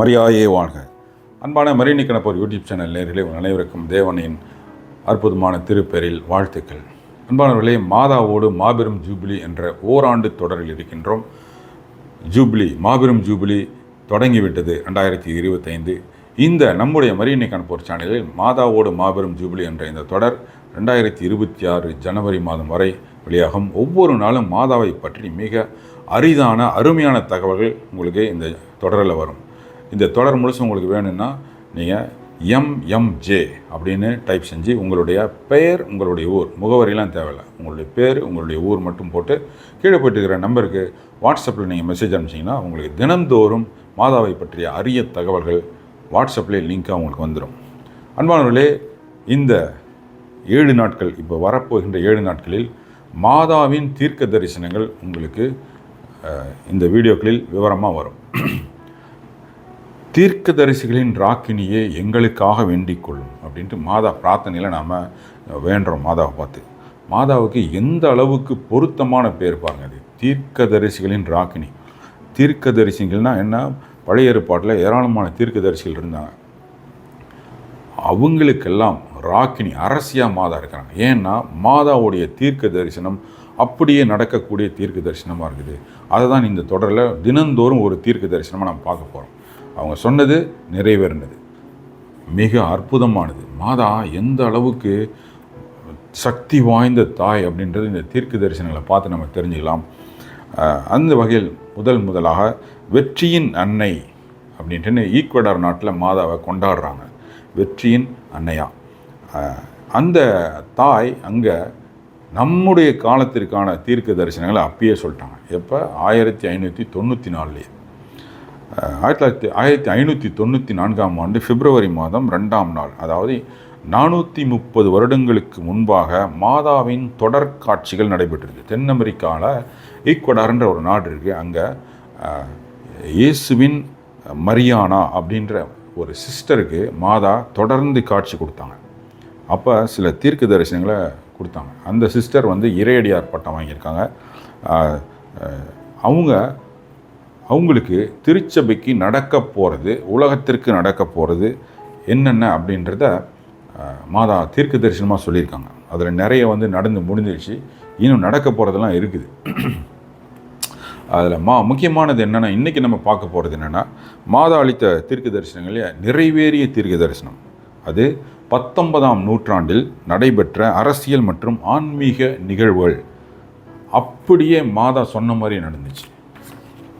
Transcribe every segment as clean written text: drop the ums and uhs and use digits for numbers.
மரியாயே வாழ்க. அன்பான மரியணி கணப்பர் யூடியூப் சேனல் நேயர்களே, அனைவருக்கும் தேவனின் அற்புதமான திருப்பெயரில் வாழ்த்துக்கள். அன்பானவர்களே, மாதாவோடு மாபெரும் ஜூபிலி என்ற ஓராண்டு தொடரில் இருக்கின்றோம். ஜூபிலி, மாபெரும் ஜூபிலி தொடங்கிவிட்டது 2025. இந்த நம்முடைய மரியணி கணப்பர் சேனலில் மாதாவோடு மாபெரும் ஜூபிலி என்ற இந்த தொடர் 2026 ஜனவரி மாதம் வரை வெளியாகும். ஒவ்வொரு நாளும் மாதாவை பற்றி மிக அரிதான அருமையான தகவல்கள் உங்களுக்கு இந்த தொடரில் வரும். இந்த தொடர் முழுசும் உங்களுக்கு வேணும்னா நீங்கள் MMJ அப்படின்னு டைப் செஞ்சு உங்களுடைய பெயர், உங்களுடைய ஊர், முகவரியெல்லாம் தேவையில்லை, உங்களுடைய பேர், உங்களுடைய ஊர் மட்டும் போட்டு கீழே போயிட்டு இருக்கிற நம்பருக்கு வாட்ஸ்அப்பில் நீங்கள் மெசேஜ் அனுப்பிச்சிங்கன்னா உங்களுக்கு தினந்தோறும் மாதாவை பற்றிய அரிய தகவல்கள் வாட்ஸ்அப்லேயே லிங்காக உங்களுக்கு வந்துடும். அன்பானவர்களே, இந்த 7 நாட்கள், இப்போ வரப்போகின்ற 7 நாட்களில் மாதாவின் தீர்க்க தரிசனங்கள் உங்களுக்கு இந்த வீடியோக்களில் விவரமாக வரும். தீர்க்க தரிசிகளின் ராக்கினியே எங்களுக்காக வேண்டிக் கொள்ளும் அப்படின்ட்டு மாதா பிரார்த்தனையில் நாம் வேண்டுறோம். மாதாவை பார்த்து, மாதாவுக்கு எந்த அளவுக்கு பொருத்தமான பேர் பாருங்க. அது தீர்க்க தரிசிகளின் ராக்கினி. தீர்க்க தரிசிகள்னால் என்ன? பழைய ஏற்பாட்டில் ஏராளமான தீர்க்க தரிசிகள் இருந்தாங்க. அவங்களுக்கெல்லாம் ராக்கினி, அரசியாக மாதா இருக்கிறாங்க. ஏன்னா மாதாவுடைய தீர்க்க தரிசனம் அப்படியே நடக்கக்கூடிய தீர்க்க தரிசனமாக இருக்குது. அதை தான் இந்த தொடரில் தினந்தோறும் ஒரு தீர்க்க தரிசனமாக நம்ம பார்க்க போகிறோம். அவங்க சொன்னது நிறைவேறினது, மிக அற்புதமானது. மாதா எந்த அளவுக்கு சக்தி வாய்ந்த அப்படின்றது இந்த தீர்க்க தரிசனங்களை பார்த்து நம்ம தெரிஞ்சுக்கலாம். அந்த வகையில் முதலாக வெற்றியின் அன்னை அப்படின்ட்டு ஈக்வடார் நாட்டில் மாதாவை கொண்டாடுறாங்க. வெற்றியின் அன்னையா அந்த தாய் அங்கே நம்முடைய காலத்திற்கான தீர்க்க தரிசனங்களை அப்பயே சொல்லிட்டாங்க. எப்போ? 1594 1594ஆம் ஆண்டு பிப்ரவரி மாதம் 2ஆம் நாள், அதாவது 430 வருடங்களுக்கு முன்பாக மாதாவின் தொடர் காட்சிகள் நடைபெற்றிருக்கு. தென் அமெரிக்காவில் ஈக்வடார்ன்ற ஒரு நாடு இருக்குது. அங்கே இயேசுவின் மரியானா அப்படின்ற ஒரு சிஸ்டருக்கு மாதா தொடர்ந்து காட்சி கொடுத்தாங்க. அப்போ சில தீர்க்க தரிசனங்களை கொடுத்தாங்க. அந்த சிஸ்டர் இறையடியார் பட்டம் வாங்கியிருக்காங்க. அவங்களுக்கு திருச்சபைக்கு நடக்க போகிறது, உலகத்திற்கு நடக்க போகிறது என்னென்ன அப்படின்றத மாதா தீர்க்க தரிசனமாக சொல்லியிருக்காங்க. அதில் நிறைய நடந்து முடிஞ்சிருச்சு, இன்னும் நடக்க போகிறதெல்லாம் இருக்குது. அதில் முக்கியமானது என்னென்னா, இன்றைக்கி நம்ம பார்க்க போகிறது என்னென்னா, மாதா அளித்த தீர்க்க தரிசனங்களே நிறைவேறிய தீர்க்க தரிசனம். அது 19ஆம் நூற்றாண்டில் நடைபெற்ற அரசியல் மற்றும் ஆன்மீக நிகழ்வுகள் அப்படியே மாதா சொன்ன மாதிரியே நடந்துச்சு.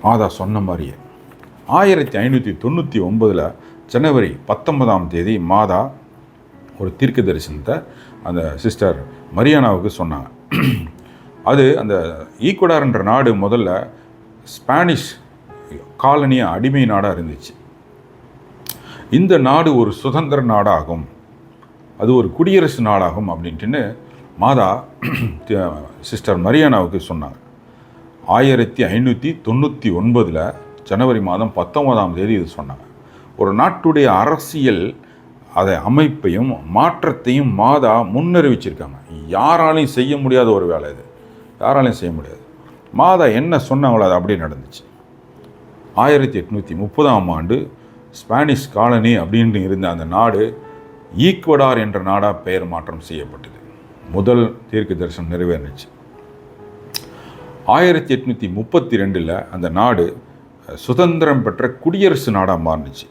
மாதா சொன்ன மாதிரியே 1599 ஜனவரி 19ஆம் தேதி மாதா ஒரு தீர்க்க தரிசனத்தை அந்த சிஸ்டர் மரியானாவுக்கு சொன்னாங்க. அது அந்த ஈக்வடார்ன்ற நாடு முதல்ல ஸ்பானிஷ் காலனியாக, அடிமை நாடாக இருந்துச்சு. இந்த நாடு ஒரு சுதந்திர நாடாகும், அது ஒரு குடியரசு நாடாகும் அப்படின்ட்டுன்னு மாதா சிஸ்டர் மரியானாவுக்கு சொன்னாங்க. 1599 ஜனவரி மாதம் 19ஆம் தேதி இது சொன்னாங்க. ஒரு நாட்டுடைய அரசியல் அதை அமைப்பையும் மாற்றத்தையும் மாதா முன்னறிவிச்சிருக்காங்க. யாராலையும் செய்ய முடியாத ஒரு வேலை இது, யாராலையும் செய்ய முடியாது. மாதா என்ன சொன்னாங்களோ அது அப்படியே நடந்துச்சு. 1830ஆம் ஆண்டு ஸ்பானிஷ் காலனி அப்படின்னு இருந்த அந்த நாடு ஈக்வடார் என்ற நாடாக பெயர் மாற்றம் செய்யப்பட்டது. முதல் தீர்க்க தரிசனம் நிறைவேறிச்சு. 1832 அந்த நாடு சுதந்திரம் பெற்ற குடியரசு நாடாக மாறினுச்சு.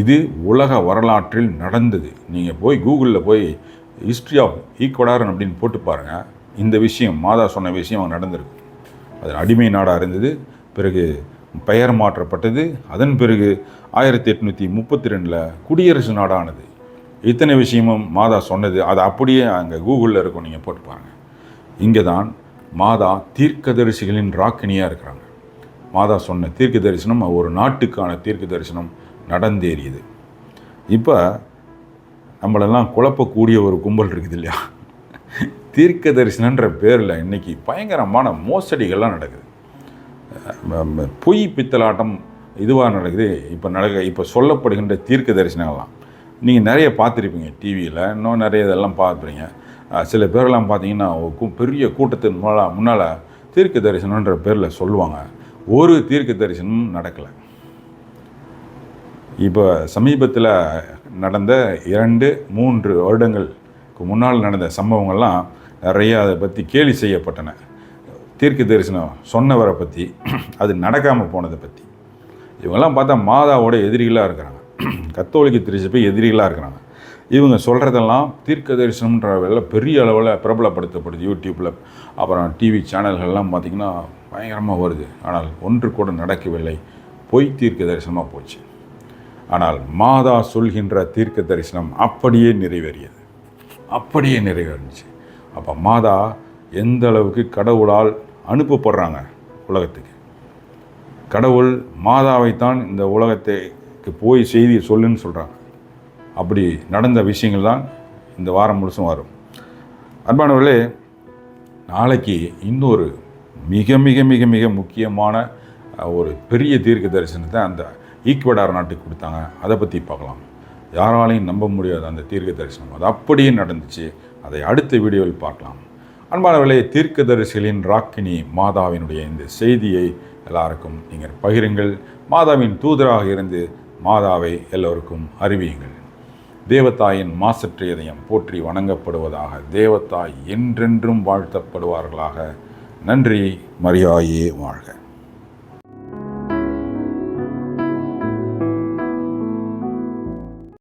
இது உலக வரலாற்றில் நடந்தது. நீங்கள் போய் கூகுளில் போய் ஹிஸ்ட்ரி ஆஃப் ஈக்வடார் அப்படின்னு போட்டு பாருங்கள். இந்த விஷயம், மாதா சொன்ன விஷயம் நடந்திருக்கு. அது அடிமை நாடாக இருந்தது, பிறகு பெயர் மாற்றப்பட்டது, அதன் பிறகு 1832 குடியரசு நாடானது. இத்தனை விஷயமும் மாதா சொன்னது, அது அப்படியே அங்கே கூகுளில் இருக்கும், நீங்கள் போட்டு பாருங்கள். இங்கே தான் மாதா தீர்க்கதரிசிகளின் ராக்கினியாக இருக்கிறாங்க. மாதா சொன்ன தீர்க்க தரிசனம் ஒரு நாட்டுக்கான தீர்க்க தரிசனம் நடந்தேறியது. இப்போ நம்மளெல்லாம் குழப்பக்கூடிய ஒரு கும்பல் இருக்குது இல்லையா? தீர்க்க தரிசனன்ற பேரில் இன்றைக்கி பயங்கரமான மோசடிகள்லாம் நடக்குது. பொய் பித்தலாட்டம் இதுவாக நடக்குது. இப்போ சொல்லப்படுகின்ற தீர்க்க தரிசனங்கள்லாம் நீங்கள் நிறைய பார்த்துருப்பீங்க டிவியில், இன்னும் நிறைய இதெல்லாம் பார்த்துருப்பீங்க. சில பேரெல்லாம் பார்த்தீங்கன்னா பெரிய கூட்டத்தின் முன்னால் தீர்க்க தரிசனன்ற பேரில் சொல்லுவாங்க. ஒரு தீர்க்க தரிசனமும் நடக்கலை. இப்போ சமீபத்தில் நடந்த 2-3 வருடங்களுக்கு முன்னால் நடந்த சம்பவங்கள்லாம் நிறையா அதை பற்றி கேலி செய்யப்பட்டன. தீர்க்க தரிசனம் சொன்னவரை பற்றி, அது நடக்காமல் போனதை பற்றி. இவங்கெல்லாம் பார்த்தா மாதாவோட எதிரிகளாக இருக்கிறாங்க, கத்தோலிக்க திருச்சபை எதிரிகளாக இருக்கிறாங்க. இவங்க சொல்கிறதெல்லாம் தீர்க்க தரிசனம்ன்ற வேலை பெரிய அளவில் பிரபலப்படுத்தப்படுது யூடியூப்பில், அப்புறம் டிவி சேனல்கள்லாம் பார்த்திங்கன்னா பயங்கரமாக வருது. ஆனால் ஒன்று கூட நடக்கவில்லை, பொய் தீர்க்க தரிசனமாக போச்சு. ஆனால் மாதா சொல்கின்ற தீர்க்க தரிசனம் அப்படியே நிறைவேறியது, அப்படியே நிறைவேறிச்சு. அப்போ மாதா எந்த அளவுக்கு கடவுளால் அனுப்பப்படுறாங்க உலகத்துக்கு. கடவுள் மாதாவைத்தான் இந்த உலகத்துக்கு போய் செய்தியை சொல்லுன்னு சொல்கிறாங்க. அப்படி நடந்த விஷயங்கள் தான் இந்த வாரம் முழுசும் வரும். அன்பானவர்களே, நாளைக்கு இன்னொரு மிக மிக மிக மிக முக்கியமான ஒரு பெரிய தீர்க்க தரிசனத்தை அந்த ஈக்வடார் நாட்டுக்கு கொடுத்தாங்க. அதை பற்றி பார்க்கலாம். யாராலையும் நம்ப முடியாது அந்த தீர்க்க தரிசனம், அது அப்படியே நடந்துச்சு. அதை அடுத்த வீடியோவில் பார்க்கலாம். அன்பானவர்களே, தீர்க்கதரிசிகளின் ராக்கினி மாதாவினுடைய இந்த செய்தியை எல்லாருக்கும் நீங்கள் பகிருங்கள். மாதாவின் தூதராக இருந்து மாதாவை எல்லோருக்கும் அறிவியுங்கள். தேவதாயின் மாசற்ற இதயம் போற்றி வணங்கப்படுவதாக. தேவதாய் என்றென்றும் வாழ்த்தப்படுவார்களாக. நன்றி. மரியாயே வாழ்க.